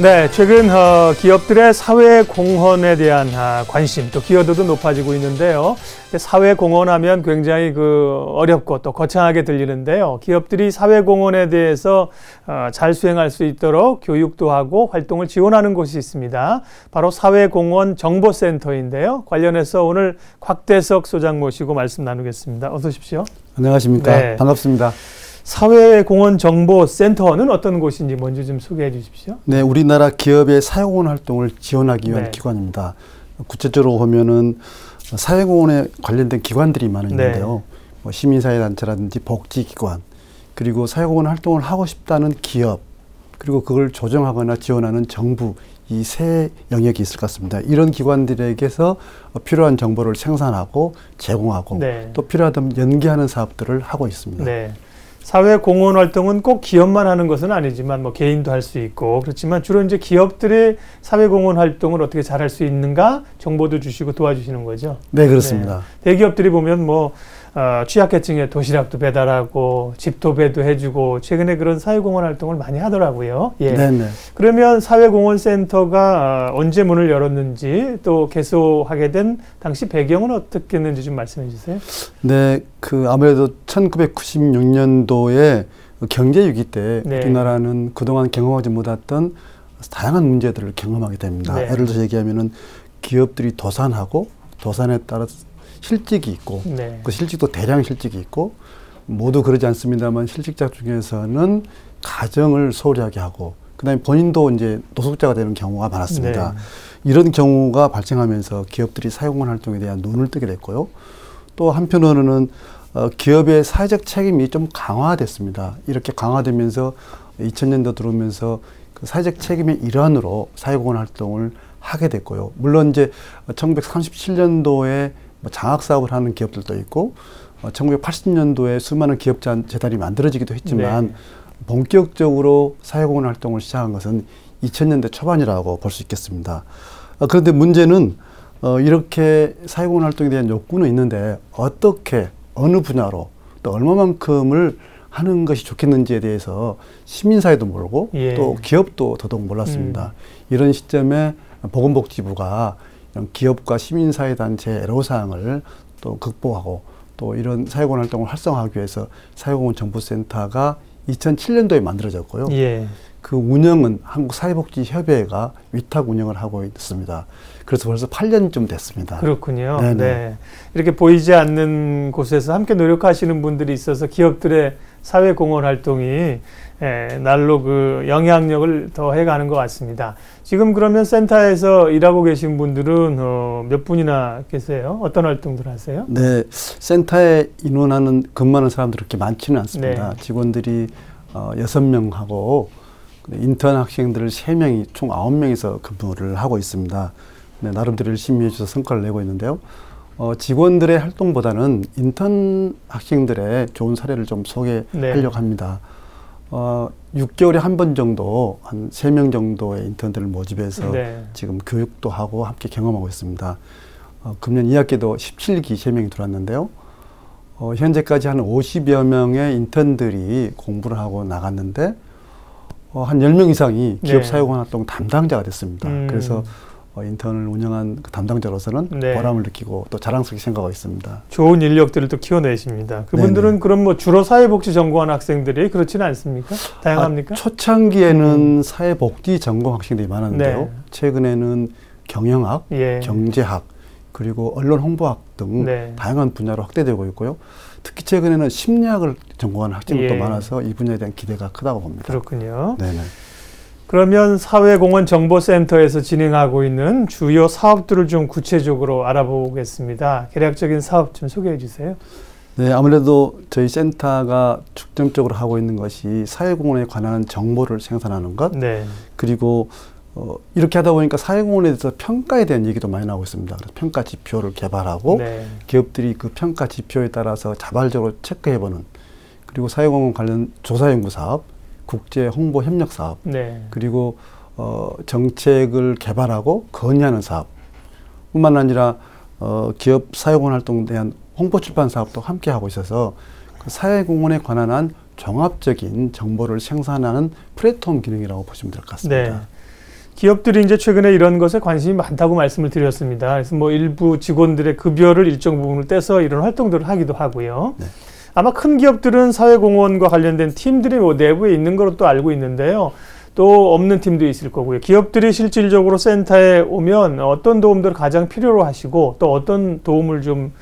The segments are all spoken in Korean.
네, 최근 기업들의 사회공헌에 대한 관심, 또 기여도도 높아지고 있는데요. 사회공헌하면 굉장히 어렵고 또 거창하게 들리는데요. 기업들이 사회공헌에 대해서 잘 수행할 수 있도록 교육도 하고 활동을 지원하는 곳이 있습니다. 바로 사회공헌 정보센터인데요. 관련해서 오늘 곽대석 소장 모시고 말씀 나누겠습니다. 어서 오십시오. 안녕하십니까. 네. 반갑습니다. 사회공헌정보센터는 어떤 곳인지 먼저 좀 소개해 주십시오. 네, 우리나라 기업의 사회공헌 활동을 지원하기 위한 기관입니다. 구체적으로 보면은 사회공헌에 관련된 기관들이 많이 있는데요. 뭐 시민사회단체라든지 복지기관, 그리고 사회공헌 활동을 하고 싶다는 기업, 그리고 그걸 조정하거나 지원하는 정부, 이 세 영역이 있을 것 같습니다. 이런 기관들에게서 필요한 정보를 생산하고 제공하고 또 필요하다면 연계하는 사업들을 하고 있습니다. 네. 사회공헌 활동은 꼭 기업만 하는 것은 아니지만 뭐 개인도 할 수 있고 그렇지만 주로 이제 기업들의 사회공헌 활동을 어떻게 잘할 수 있는가 정보도 주시고 도와주시는 거죠. 네, 그렇습니다. 네. 대기업들이 보면 뭐 취약계층에 도시락도 배달하고 집도배도 해주고 최근에 그런 사회공헌 활동을 많이 하더라고요. 예. 네네. 그러면 사회공헌센터가 언제 문을 열었는지 또 개소하게 된 당시 배경은 어떻게 했는지 좀 말씀해 주세요. 네, 아무래도 1996년도에 경제 위기 때 우리나라는 그동안 경험하지 못했던 다양한 문제들을 경험하게 됩니다. 예를 들어서 얘기하면은 기업들이 도산하고 도산에 따라서 실직이 있고 그 실직도 대량 실직이 있고 모두 그러지 않습니다만 실직자 중에서는 가정을 소홀히 하게 하고 그다음에 본인도 이제 노숙자가 되는 경우가 많았습니다. 이런 경우가 발생하면서 기업들이 사회공헌 활동에 대한 눈을 뜨게 됐고요. 또 한편으로는 기업의 사회적 책임이 좀 강화됐습니다. 이렇게 강화되면서 2000년도 들어오면서 그 사회적 책임의 일환으로 사회공헌 활동을 하게 됐고요. 물론 이제 1937년도에 장학사업을 하는 기업들도 있고 1980년도에 수많은 기업재단이 만들어지기도 했지만 본격적으로 사회공헌 활동을 시작한 것은 2000년대 초반이라고 볼 수 있겠습니다. 그런데 문제는 이렇게 사회공헌 활동에 대한 욕구는 있는데 어떻게 어느 분야로 또 얼마만큼을 하는 것이 좋겠는지에 대해서 시민사회도 모르고 또 기업도 더더욱 몰랐습니다. 이런 시점에 보건복지부가 기업과 시민사회단체의 애로사항을 또 극복하고 또 이런 사회공헌 활동을 활성화하기 위해서 사회공헌 정보센터가 2007년도에 만들어졌고요. 그 운영은 한국사회복지협의회가 위탁 운영을 하고 있습니다. 그래서 벌써 8년쯤 됐습니다. 그렇군요. 네. 이렇게 보이지 않는 곳에서 함께 노력하시는 분들이 있어서 기업들의 사회공헌 활동이 날로 영향력을 더해가는 것 같습니다. 지금 그러면 센터에서 일하고 계신 분들은 몇 분이나 계세요? 어떤 활동들 하세요? 네, 센터에 근무하는 사람들이 그렇게 많지는 않습니다. 직원들이 6명하고 인턴 학생들 3명이 총 9명이서 근무를 하고 있습니다. 나름대로 열심히 해줘서 성과를 내고 있는데요. 직원들의 활동보다는 인턴 학생들의 좋은 사례를 좀 소개하려고 합니다. 6개월에 한 번 정도 한 3명 정도의 인턴들을 모집해서 지금 교육도 하고 함께 경험하고 있습니다. 금년 2학기도 17기 3명이 들어왔는데요. 현재까지 한 50여 명의 인턴들이 공부를 하고 나갔는데 한 10명 이상이 기업 사회공헌 활동 담당자가 됐습니다. 그래서 인턴을 운영한 그 담당자로서는 보람을 느끼고 또 자랑스럽게 생각하고 있습니다. 좋은 인력들을 또 키워내십니다. 그분들은 그럼 뭐 주로 사회복지 전공한 학생들이 그렇지는 않습니까? 다양합니까? 초창기에는 사회복지 전공 학생들이 많았는데요. 최근에는 경영학, 경제학, 그리고 언론 홍보학 등 다양한 분야로 확대되고 있고요. 특히 최근에는 심리학을 전공하는 학생들도 많아서 이 분야에 대한 기대가 크다고 봅니다. 그렇군요. 그러면 사회공헌 정보센터에서 진행하고 있는 주요 사업들을 좀 구체적으로 알아보겠습니다. 개략적인 사업 좀 소개해 주세요. 네, 아무래도 저희 센터가 중점적으로 하고 있는 것이 사회공헌에 관한 정보를 생산하는 것, 그리고 이렇게 하다 보니까 사회공헌에 대해서 평가에 대한 얘기도 많이 나오고 있습니다. 그래서 평가 지표를 개발하고 기업들이 그 평가 지표에 따라서 자발적으로 체크해보는, 그리고 사회공헌 관련 조사연구 사업, 국제 홍보 협력 사업, 그리고 정책을 개발하고 건의하는 사업 뿐만 아니라 기업 사회공헌 활동에 대한 홍보 출판 사업도 함께 하고 있어서 그 사회공헌에 관한 한 종합적인 정보를 생산하는 플랫폼 기능이라고 보시면 될 것 같습니다. 기업들이 이제 최근에 이런 것에 관심이 많다고 말씀을 드렸습니다. 그래서 뭐 일부 직원들의 급여를 일정 부분을 떼서 이런 활동들을 하기도 하고요. 네. 아마 큰 기업들은 사회공헌과 관련된 팀들이 뭐 내부에 있는 걸로 또 알고 있는데요. 또 없는 팀도 있을 거고요. 기업들이 실질적으로 센터에 오면 어떤 도움들을 가장 필요로 하시고 또 어떤 도움을 좀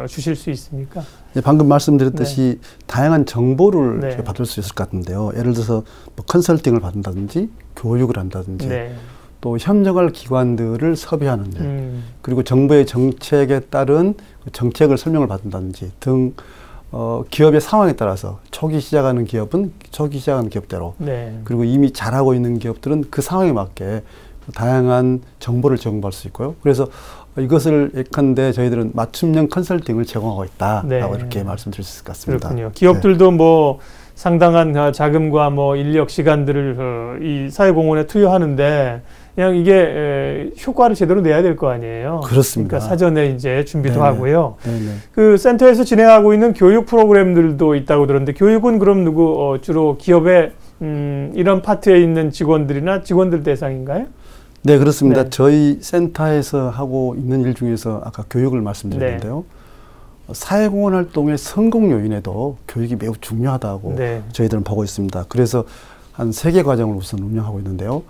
주실 수 있습니까? 네, 방금 말씀드렸듯이 다양한 정보를 받을 수 있을 것 같은데요. 예를 들어서 뭐 컨설팅을 받는다든지 교육을 한다든지 또 협력할 기관들을 섭외하는 일 그리고 정부의 정책에 따른 정책을 설명을 받는다든지 등 기업의 상황에 따라서 초기 시작하는 기업은 초기 시작하는 기업대로 그리고 이미 잘하고 있는 기업들은 그 상황에 맞게 다양한 정보를 제공받을 수 있고요. 그래서 이것을 예컨대 저희들은 맞춤형 컨설팅을 제공하고 있다라고 이렇게 말씀드릴 수 있을 것 같습니다. 그렇군요. 기업들도 뭐 상당한 자금과 뭐 인력 시간들을 이 사회공헌에 투여하는데 그냥 이게 효과를 제대로 내야 될 거 아니에요. 그렇습니다. 그러니까 사전에 이제 준비도 하고요. 그 센터에서 진행하고 있는 교육 프로그램들도 있다고 들었는데 교육은 그럼 누구 주로 기업의 이런 파트에 있는 직원들이나 직원들 대상인가요? 네, 그렇습니다. 저희 센터에서 하고 있는 일 중에서 아까 교육을 말씀드렸는데요. 사회공헌 활동의 성공 요인에도 교육이 매우 중요하다고 저희들은 보고 있습니다. 그래서 한 3개 과정을 우선 운영하고 있는데요.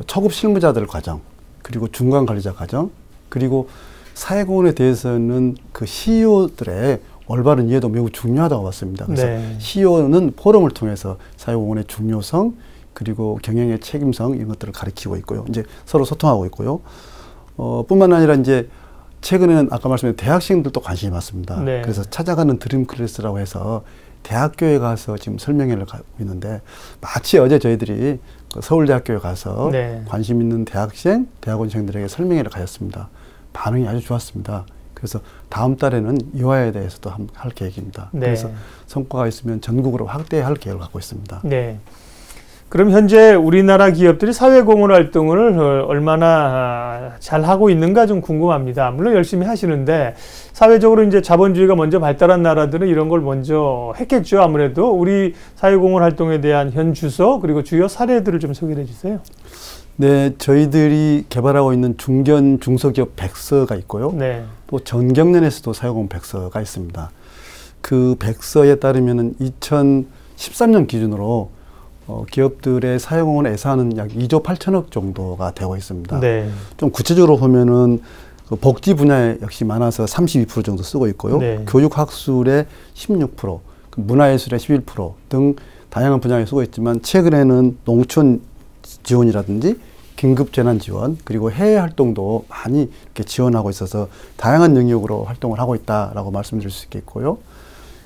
초급 실무자들 과정, 그리고 중간 관리자 과정, 그리고 사회공헌에 대해서는 그 CEO들의 올바른 이해도 매우 중요하다고 봤습니다. 그래서 CEO는 포럼을 통해서 사회공헌의 중요성, 그리고 경영의 책임성 이런 것들을 가르치고 있고요. 이제 서로 소통하고 있고요. 뿐만 아니라 이제 최근에는 아까 말씀드린 대학생들도 관심이 많습니다. 그래서 찾아가는 드림 클래스라고 해서 대학교에 가서 지금 설명회를 가고 있는데 마치 어제 저희들이 그 서울대학교에 가서 관심 있는 대학생, 대학원생들에게 설명회를 가졌습니다. 반응이 아주 좋았습니다. 그래서 다음 달에는 이화에 대해서도 할 계획입니다. 그래서 성과가 있으면 전국으로 확대할 계획을 갖고 있습니다. 그럼 현재 우리나라 기업들이 사회공헌 활동을 얼마나 잘 하고 있는가 좀 궁금합니다. 물론 열심히 하시는데 사회적으로 이제 자본주의가 먼저 발달한 나라들은 이런 걸 먼저 했겠죠. 아무래도 우리 사회공헌 활동에 대한 현 주소 그리고 주요 사례들을 좀 소개해 주세요. 네, 저희들이 개발하고 있는 중견 중소기업 100서가 있고요. 또 전경련에서도 사회공헌 100서가 있습니다. 그 100서에 따르면은 2013년 기준으로 기업들의 사회공헌 예산은 약 2조 8천억 정도가 되고 있습니다. 좀 구체적으로 보면은 그 복지 분야에 역시 많아서 32% 정도 쓰고 있고요. 교육학술의 16%, 그 문화예술의 11% 등 다양한 분야에 쓰고 있지만 최근에는 농촌 지원이라든지 긴급재난지원 그리고 해외 활동도 많이 이렇게 지원하고 있어서 다양한 영역으로 활동을 하고 있다라고 말씀드릴 수 있겠고요.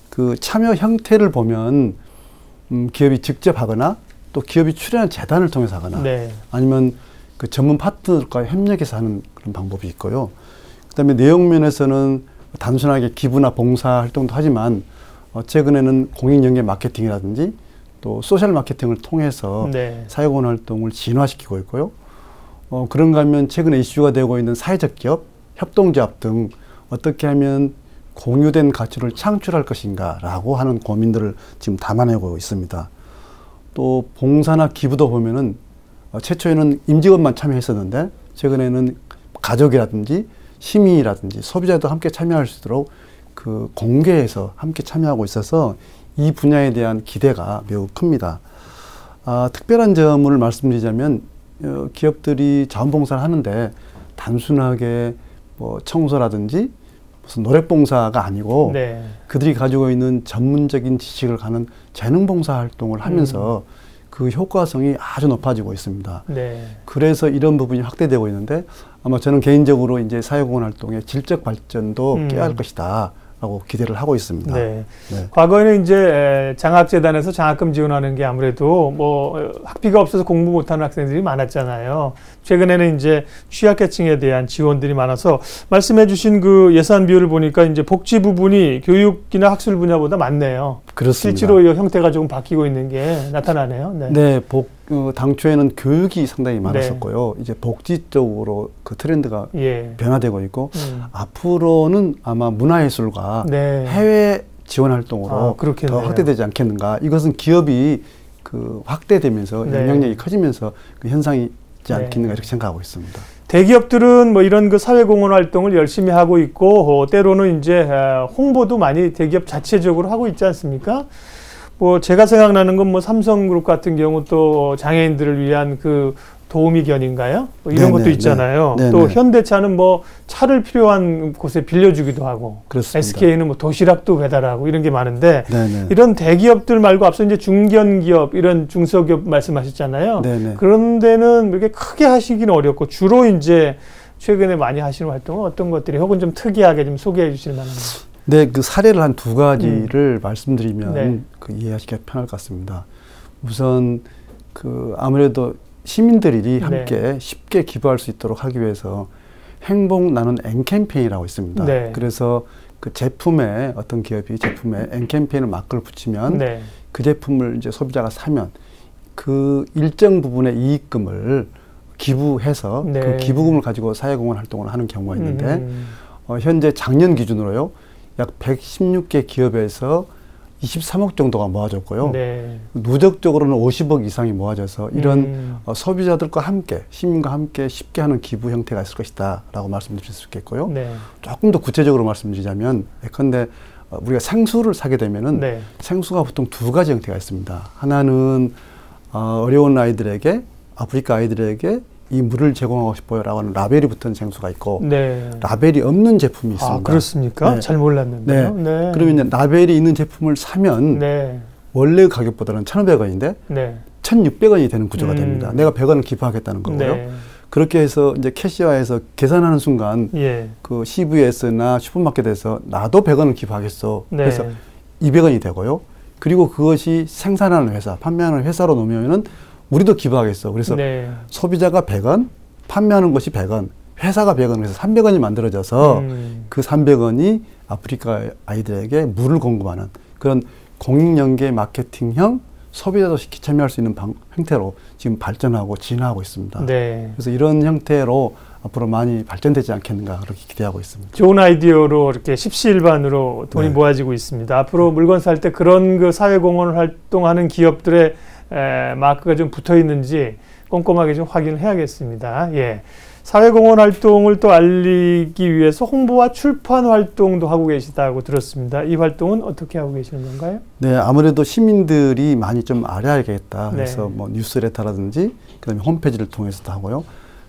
그 참여 형태를 보면 기업이 직접 하거나 또 기업이 출연한 재단을 통해서 하거나 아니면 그 전문 파트너들과 협력해서 하는 그런 방법이 있고요. 그다음에 내용 면에서는 단순하게 기부나 봉사 활동도 하지만 최근에는 공익연계 마케팅이라든지 또 소셜 마케팅을 통해서 사회공헌 활동을 진화시키고 있고요. 그런가 하면 최근에 이슈가 되고 있는 사회적 기업, 협동조합 등 어떻게 하면 공유된 가치를 창출할 것인가라고 하는 고민들을 지금 담아내고 있습니다. 또 봉사나 기부도 보면은 최초에는 임직원만 참여했었는데 최근에는 가족이라든지 시민이라든지 소비자도 함께 참여할 수 있도록 그 공개해서 함께 참여하고 있어서 이 분야에 대한 기대가 매우 큽니다. 특별한 점을 말씀드리자면 기업들이 자원봉사를 하는데 단순하게 뭐 청소라든지 무슨 노력봉사가 아니고 그들이 가지고 있는 전문적인 지식을 가는 재능봉사 활동을 하면서 그 효과성이 아주 높아지고 있습니다. 그래서 이런 부분이 확대되고 있는데 아마 저는 개인적으로 이제 사회공헌 활동의 질적 발전도 꾀할 것이다. 라고 기대를 하고 있습니다. 과거에는 이제 장학재단에서 장학금 지원하는 게 아무래도 뭐 학비가 없어서 공부 못하는 학생들이 많았잖아요. 최근에는 이제 취약계층에 대한 지원들이 많아서 말씀해 주신 그 예산 비율을 보니까 이제 복지 부분이 교육이나 학술 분야보다 많네요. 그렇습니다. 실제로 이 형태가 조금 바뀌고 있는 게 나타나네요. 당초에는 교육이 상당히 많았었고요. 이제 복지 쪽으로 그 트렌드가 변화되고 있고 앞으로는 아마 문화예술과 해외 지원 활동으로 더 확대되지 않겠는가. 이것은 기업이 그 확대되면서 영향력이 커지면서 그 현상이 있지 않겠는가 이렇게 생각하고 있습니다. 대기업들은 뭐 이런 그 사회공헌 활동을 열심히 하고 있고 때로는 이제 홍보도 많이 대기업 자체적으로 하고 있지 않습니까? 뭐 제가 생각나는 건 뭐 삼성그룹 같은 경우 또 장애인들을 위한 그 도우미 견인가요? 뭐 이런 것도 있잖아요. 또 현대차는 뭐 차를 필요한 곳에 빌려주기도 하고, 그렇습니다. SK는 뭐 도시락도 배달하고 이런 게 많은데 이런 대기업들 말고 앞서 이제 중견기업 이런 중소기업 말씀하셨잖아요. 그런 데는 이렇게 크게 하시기는 어렵고 주로 이제 최근에 많이 하시는 활동은 어떤 것들이 혹은 좀 특이하게 좀 소개해 주실 만한 것? 네, 그 사례를 한 두 가지를 말씀드리면 그 이해하시기가 편할 것 같습니다. 우선 그 아무래도 시민들이 함께 쉽게 기부할 수 있도록 하기 위해서 행복 나눔 N 캠페인이라고 있습니다. 그래서 그 제품에 어떤 기업이 제품에 N 캠페인을 마크를 붙이면 그 제품을 이제 소비자가 사면 그 일정 부분의 이익금을 기부해서 그 기부금을 가지고 사회공헌 활동을 하는 경우가 있는데 현재 작년 기준으로요. 약 116개 기업에서 23억 정도가 모아졌고요. 누적적으로는 50억 이상이 모아져서 이런 소비자들과 함께, 시민과 함께 쉽게 하는 기부 형태가 있을 것이다 라고 말씀드릴 수 있겠고요. 조금 더 구체적으로 말씀드리자면 예컨대 우리가 생수를 사게 되면은 생수가 보통 두 가지 형태가 있습니다. 하나는 어려운 아이들에게, 아프리카 아이들에게 이 물을 제공하고 싶어요 라고 하는 라벨이 붙은 생수가 있고 라벨이 없는 제품이 있습니다. 아, 그렇습니까? 잘 몰랐는데요. 그러면 이제 라벨이 있는 제품을 사면 원래 가격보다는 1,500원인데 1,600원이 되는 구조가 됩니다. 내가 100원을 기부하겠다는 거고요. 그렇게 해서 이제 캐시화해서 계산하는 순간 그 CVS나 슈퍼마켓에서 나도 100원을 기부하겠어. 그래서 200원이 되고요. 그리고 그것이 생산하는 회사, 판매하는 회사로 놓으면은 우리도 기부하겠어. 그래서 소비자가 100원, 판매하는 것이 100원, 회사가 100원, 그래서 300원이 만들어져서 그 300원이 아프리카 아이들에게 물을 공급하는 그런 공익연계 마케팅형 소비자도 쉽게 참여할 수 있는 형태로 지금 발전하고 진화하고 있습니다. 그래서 이런 형태로 앞으로 많이 발전되지 않겠는가 그렇게 기대하고 있습니다. 좋은 아이디어로 이렇게 십시일반으로 돈이 모아지고 있습니다. 앞으로 물건 살 때 그런 그 사회공헌 활동하는 기업들의 마크가 좀 붙어 있는지 꼼꼼하게 좀 확인을 해야겠습니다. 사회공헌 활동을 또 알리기 위해서 홍보와 출판 활동도 하고 계시다고 들었습니다. 이 활동은 어떻게 하고 계시는 건가요? 네, 아무래도 시민들이 많이 좀 알아야겠다. 그래서 뭐 뉴스레터라든지 그다음에 홈페이지를 통해서도 하고요.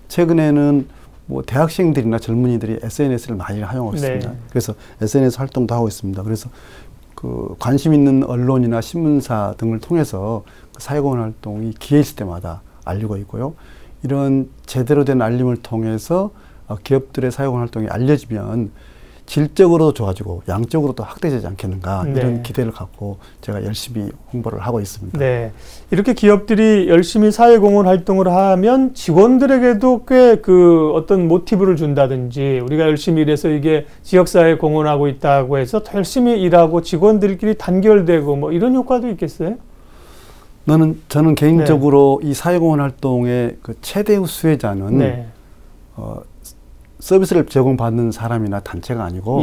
최근에는 뭐 대학생들이나 젊은이들이 SNS를 많이 활용하고 있습니다. 그래서 SNS 활동도 하고 있습니다. 그래서 그 관심 있는 언론이나 신문사 등을 통해서 그 사회공헌 활동이 기회 있을 때마다 알리고 있고요. 이런 제대로 된 알림을 통해서 기업들의 사회공헌 활동이 알려지면 질적으로도 좋아지고 양적으로도 확대되지 않겠는가 이런 기대를 갖고 제가 열심히 홍보를 하고 있습니다. 이렇게 기업들이 열심히 사회공헌 활동을 하면 직원들에게도 꽤 그 어떤 모티브를 준다든지 우리가 열심히 일해서 이게 지역사회에 공헌하고 있다고 해서 더 열심히 일하고 직원들끼리 단결되고 뭐 이런 효과도 있겠어요? 저는 개인적으로 이 사회공헌 활동의 그 최대 수혜자는 서비스를 제공받는 사람이나 단체가 아니고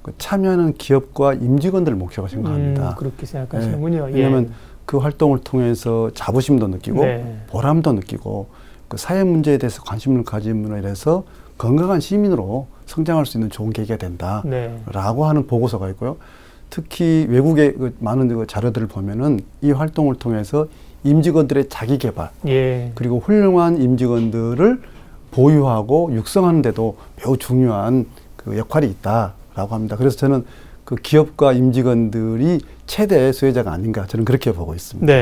그 참여하는 기업과 임직원들 목표가 생각합니다. 그렇게 생각하시는군요. 왜냐하면 그 활동을 통해서 자부심도 느끼고 보람도 느끼고 그 사회 문제에 대해서 관심을 가짐으로 인해서 건강한 시민으로 성장할 수 있는 좋은 계기가 된다라고 하는 보고서가 있고요. 특히 외국의 그 많은 그 자료들을 보면은 이 활동을 통해서 임직원들의 자기 개발 그리고 훌륭한 임직원들을 보유하고 육성하는 데도 매우 중요한 그 역할이 있다라고 합니다. 그래서 저는 그 기업과 임직원들이 최대 수혜자가 아닌가 저는 그렇게 보고 있습니다.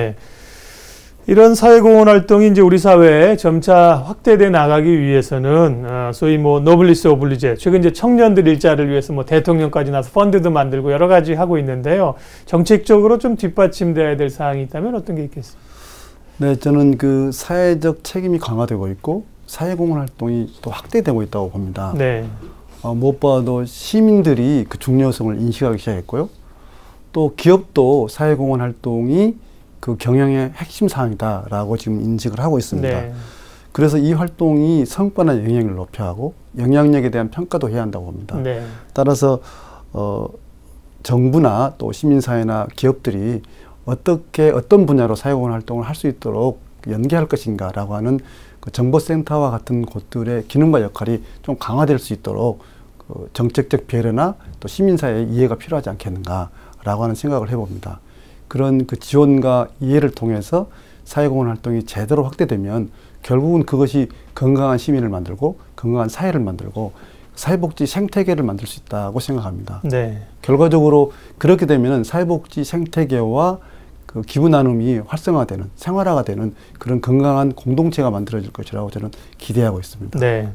이런 사회공헌 활동이 이제 우리 사회에 점차 확대돼 나가기 위해서는 소위 뭐 노블리스 오블리제, 최근 이제 청년들 일자리를 위해서 뭐 대통령까지 나서 펀드도 만들고 여러 가지 하고 있는데요. 정책적으로 좀 뒷받침돼야 될 사항이 있다면 어떤 게 있겠습니까? 네, 저는 그 사회적 책임이 강화되고 있고 사회공헌 활동이 또 확대되고 있다고 봅니다. 무엇보다도 시민들이 그 중요성을 인식하기 시작했고요. 또 기업도 사회공헌 활동이 그 경영의 핵심 사항이다라고 지금 인식을 하고 있습니다. 그래서 이 활동이 성과나 영향력을 높여야 하고 영향력에 대한 평가도 해야 한다고 봅니다. 따라서 정부나 또 시민사회나 기업들이 어떻게 어떤 분야로 사회공헌 활동을 할 수 있도록 연계할 것인가라고 하는 그 정보센터와 같은 곳들의 기능과 역할이 좀 강화될 수 있도록 그 정책적 배려나 또 시민사회의 이해가 필요하지 않겠는가라고 하는 생각을 해봅니다. 그런 그 지원과 이해를 통해서 사회공헌 활동이 제대로 확대되면 결국은 그것이 건강한 시민을 만들고 건강한 사회를 만들고 사회복지 생태계를 만들 수 있다고 생각합니다. 네. 결과적으로 그렇게 되면 사회복지 생태계와 그 기부 나눔이 활성화되는 생활화가 되는 그런 건강한 공동체가 만들어질 것이라고 저는 기대하고 있습니다. 네.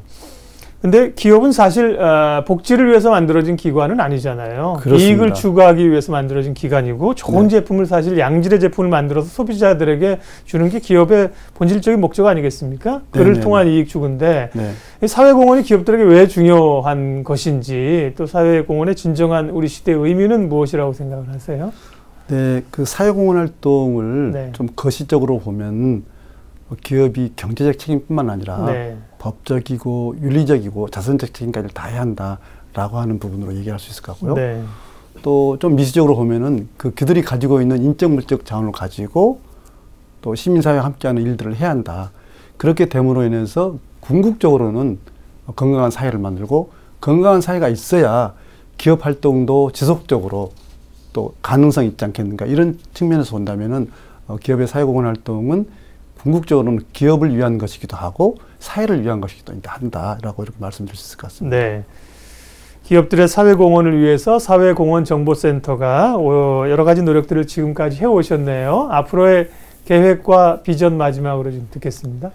근데 기업은 사실 복지를 위해서 만들어진 기관은 아니잖아요. 그렇습니다. 이익을 추구하기 위해서 만들어진 기관이고 좋은 네. 제품을 사실 양질의 제품을 만들어서 소비자들에게 주는 게 기업의 본질적인 목적 아니겠습니까? 그를 네네. 통한 이익 추구인데 네. 사회공헌이 기업들에게 왜 중요한 것인지 또 사회공헌의 진정한 우리 시대의 의미는 무엇이라고 생각을 하세요? 네, 그 사회공헌 활동을 네. 좀 거시적으로 보면 기업이 경제적 책임뿐만 아니라 네. 법적이고 윤리적이고 자선적 책임까지 다 해야 한다라고 하는 부분으로 얘기할 수 있을 것 같고요. 네. 또 좀 미시적으로 보면은 그들이 가지고 있는 인적 물적 자원을 가지고 또 시민사회와 함께하는 일들을 해야 한다. 그렇게 됨으로 인해서 궁극적으로는 건강한 사회를 만들고 건강한 사회가 있어야 기업 활동도 지속적으로 또 가능성이 있지 않겠는가 이런 측면에서 본다면은 기업의 사회공헌 활동은 궁극적으로는 기업을 위한 것이기도 하고 사회를 위한 것이기도 한다라고 이렇게 말씀드릴 수 있을 것 같습니다. 네. 기업들의 사회공헌을 위해서 사회공헌정보센터가 여러 가지 노력들을 지금까지 해오셨네요. 앞으로의 계획과 비전 마지막으로 좀 듣겠습니다.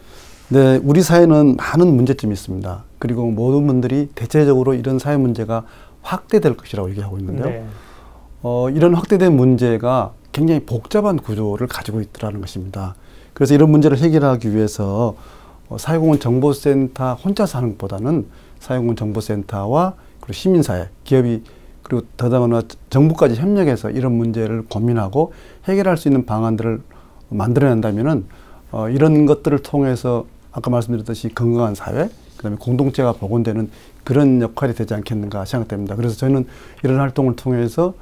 네, 우리 사회는 많은 문제점이 있습니다. 그리고 모든 분들이 대체적으로 이런 사회 문제가 확대될 것이라고 얘기하고 있는데요. 네. 이런 확대된 문제가 굉장히 복잡한 구조를 가지고 있더라는 것입니다. 그래서 이런 문제를 해결하기 위해서 사회공헌 정보센터 혼자서 하는 것보다는 사회공헌 정보센터와 그리고 시민사회, 기업이 그리고 더더구나 정부까지 협력해서 이런 문제를 고민하고 해결할 수 있는 방안들을 만들어낸다면은 이런 것들을 통해서 아까 말씀드렸듯이 건강한 사회, 그다음에 공동체가 복원되는 그런 역할이 되지 않겠는가 생각됩니다. 그래서 저는 이런 활동을 통해서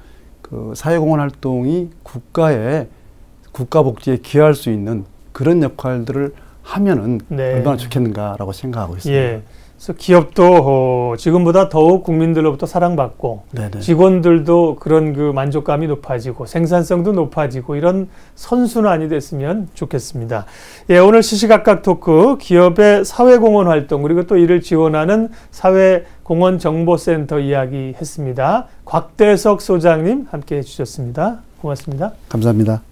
그 사회공헌 활동이 국가 복지에 기여할 수 있는 그런 역할들을 하면은 네. 얼마나 좋겠는가라고 생각하고 있습니다. 예. 그래서 기업도 지금보다 더욱 국민들로부터 사랑받고 네네. 직원들도 그런 그 만족감이 높아지고 생산성도 높아지고 이런 선순환이 됐으면 좋겠습니다. 예, 오늘 시시각각 토크 기업의 사회공헌 활동 그리고 또 이를 지원하는 사회공헌정보센터 이야기 했습니다. 곽대석 소장님 함께해 주셨습니다. 고맙습니다. 감사합니다.